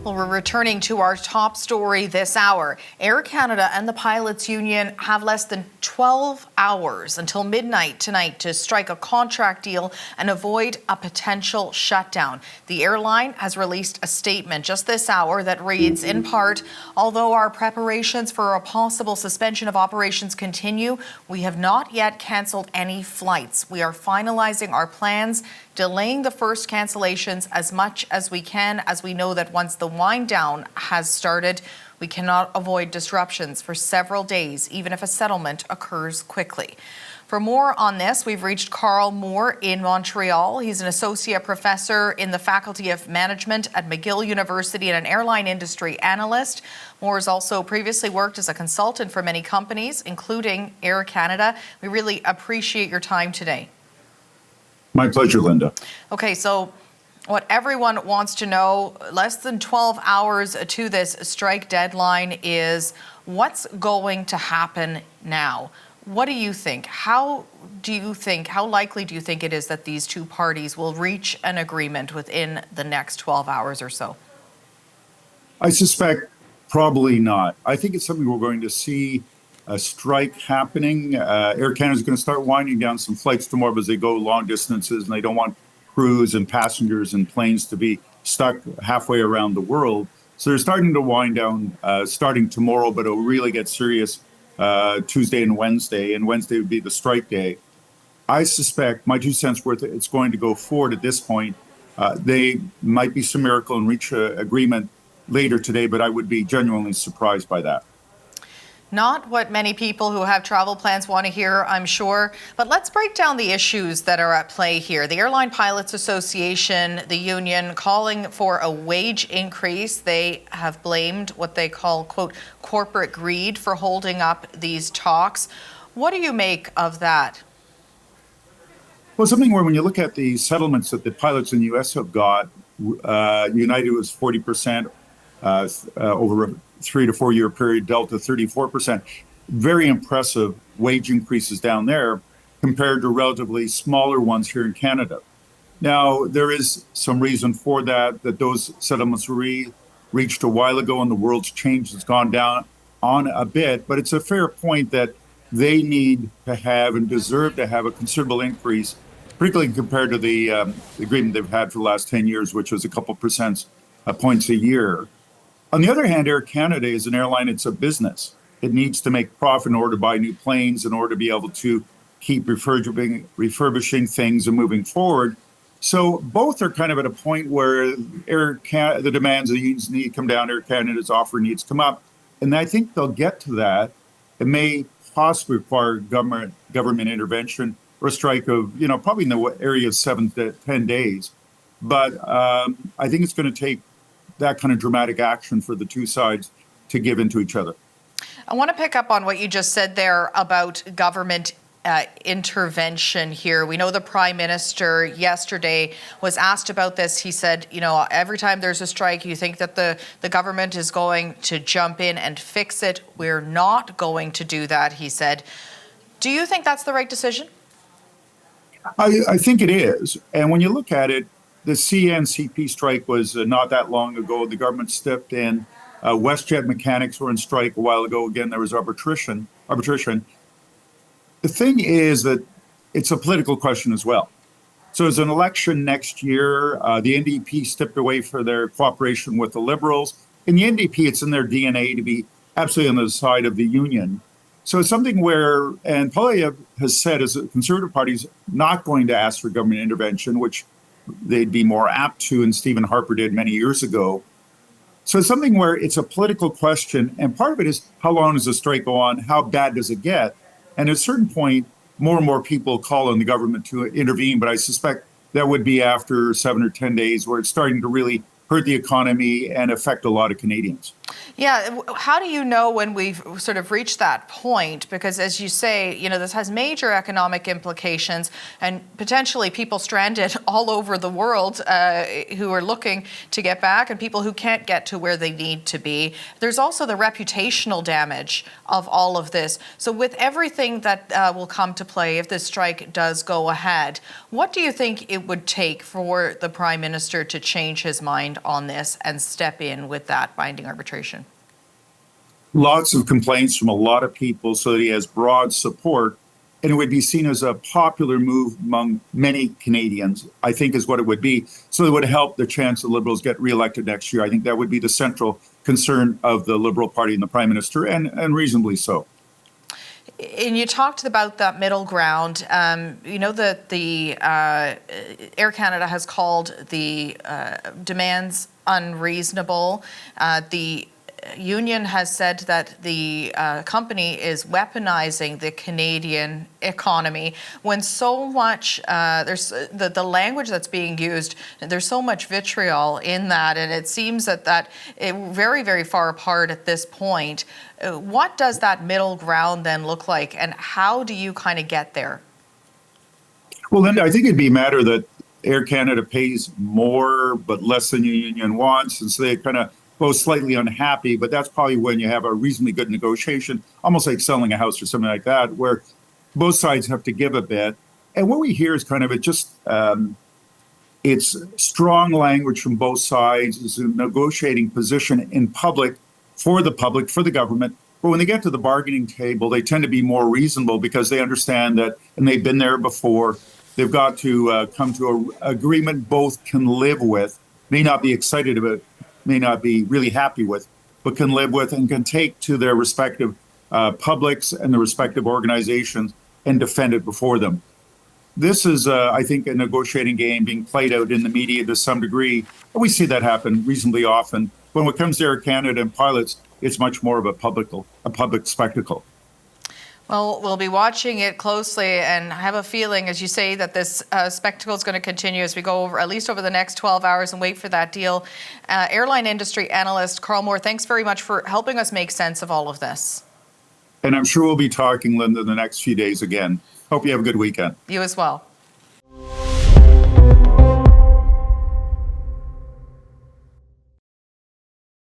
Well, we're returning to our top story this hour. Air Canada and the Pilots Union have less than 12 hours until midnight tonight to strike a contract deal and avoid a potential shutdown. The airline has released a statement just this hour that reads, in part, although our preparations for a possible suspension of operations continue, we have not yet canceled any flights. We are finalizing our plans, delaying the first cancellations as much as we can, as we know that once the wind down has started, we cannot avoid disruptions for several days, even if a settlement occurs quickly. For more on this, we've reached Karl Moore in Montreal. He's an associate professor in the Faculty of Management at McGill University and an airline industry analyst. Moore has also previously worked as a consultant for many companies, including Air Canada. We really appreciate your time today. My pleasure, Linda. Okay, so what everyone wants to know, less than 12 hours to this strike deadline, is what's going to happen now? What do you think? How likely do you think it is that these two parties will reach an agreement within the next 12 hours or so? I suspect probably not. I think it's something we're going to see a strike happening. Air Canada is going to start winding down some flights tomorrow as they go long distances, and they don't want crews and passengers and planes to be stuck halfway around the world. So they're starting to wind down starting tomorrow, but it'll really get serious Tuesday and Wednesday would be the strike day. I suspect, my 2 cents worth, it's going to go forward at this point. They might be some miracle and reach an agreement later today, but I would be genuinely surprised by that. Not what many people who have travel plans want to hear, I'm sure. But let's break down the issues that are at play here. The Airline Pilots Association, the union, calling for a wage increase. They have blamed what they call, quote, corporate greed for holding up these talks. What do you make of that? Well, something where when you look at the settlements that the pilots in the U.S. have got, United was 40% over a 3 to 4 year period, Delta 34%. Very impressive wage increases down there compared to relatively smaller ones here in Canada. Now, there is some reason for that those settlements were reached a while ago and the world's changed. It's gone down on a bit, but it's a fair point that they need to have and deserve to have a considerable increase, particularly compared to the agreement they've had for the last 10 years, which was a couple points a year. On the other hand, Air Canada is an airline, it's a business. It needs to make profit in order to buy new planes, in order to be able to keep refurbishing things and moving forward. So both are kind of at a point where the demands of the unions need to come down, Air Canada's offer needs to come up. And I think they'll get to that. It may possibly require government intervention or a strike of, probably in the area of 7 to 10 days. But I think it's going to take that kind of dramatic action for the two sides to give into each other. I want to pick up on what you just said there about government intervention here. We know the Prime Minister yesterday was asked about this. He said, every time there's a strike, you think that the government is going to jump in and fix it. We're not going to do that, he said. Do you think that's the right decision? I think it is. And when you look at it, the CNCP strike was not that long ago. The government stepped in. WestJet mechanics were in strike a while ago. Again, there was arbitration. The thing is that it's a political question as well. So there's an election next year. The NDP stepped away for their cooperation with the Liberals. In the NDP, it's in their DNA to be absolutely on the side of the union. So it's something where, and Poilievre has said, as a Conservative Party is not going to ask for government intervention, which they'd be more apt to, and Stephen Harper did many years ago. So it's something where it's a political question, and part of it is how long does the strike go on? How bad does it get? And at a certain point, more and more people call on the government to intervene, but I suspect that would be after 7 or 10 days where it's starting to really hurt the economy and affect a lot of Canadians. Yeah, how do you know when we've sort of reached that point? Because as you say, this has major economic implications and potentially people stranded all over the world who are looking to get back and people who can't get to where they need to be. There's also the reputational damage of all of this. So with everything that will come to play if this strike does go ahead, what do you think it would take for the Prime Minister to change his mind on this and step in with that binding arbitration? Lots of complaints from a lot of people so that he has broad support, and it would be seen as a popular move among many Canadians, I think is what it would be. So it would help the chance the Liberals get reelected next year. I think that would be the central concern of the Liberal Party and the Prime Minister, and reasonably so. And you talked about that middle ground. That the Air Canada has called the demands unreasonable. The union has said that the company is weaponizing the Canadian economy when so much there's the language that's being used, there's so much vitriol in that, and it seems that it very, very far apart at this point. What does that middle ground then look like, and how do you kind of get there? Well, Linda, I think it'd be a matter that Air Canada pays more but less than the union wants, and so they kind of both slightly unhappy, but that's probably when you have a reasonably good negotiation, almost like selling a house or something like that, where both sides have to give a bit. And what we hear is kind of it's strong language from both sides, it's a negotiating position in public, for the government. But when they get to the bargaining table, they tend to be more reasonable because they understand that, and they've been there before, they've got to come to an agreement both can live with, may not be excited about, may not be really happy with, but can live with and can take to their respective publics and the respective organizations and defend it before them. This is, I think, a negotiating game being played out in the media to some degree. And we see that happen reasonably often. When it comes to Air Canada and pilots, it's much more of a public spectacle. Well, we'll be watching it closely, and I have a feeling, as you say, that this spectacle is going to continue as we go over at least over the next 12 hours and wait for that deal. Airline industry analyst Karl Moore, thanks very much for helping us make sense of all of this. And I'm sure we'll be talking, Linda, the next few days again. Hope you have a good weekend. You as well.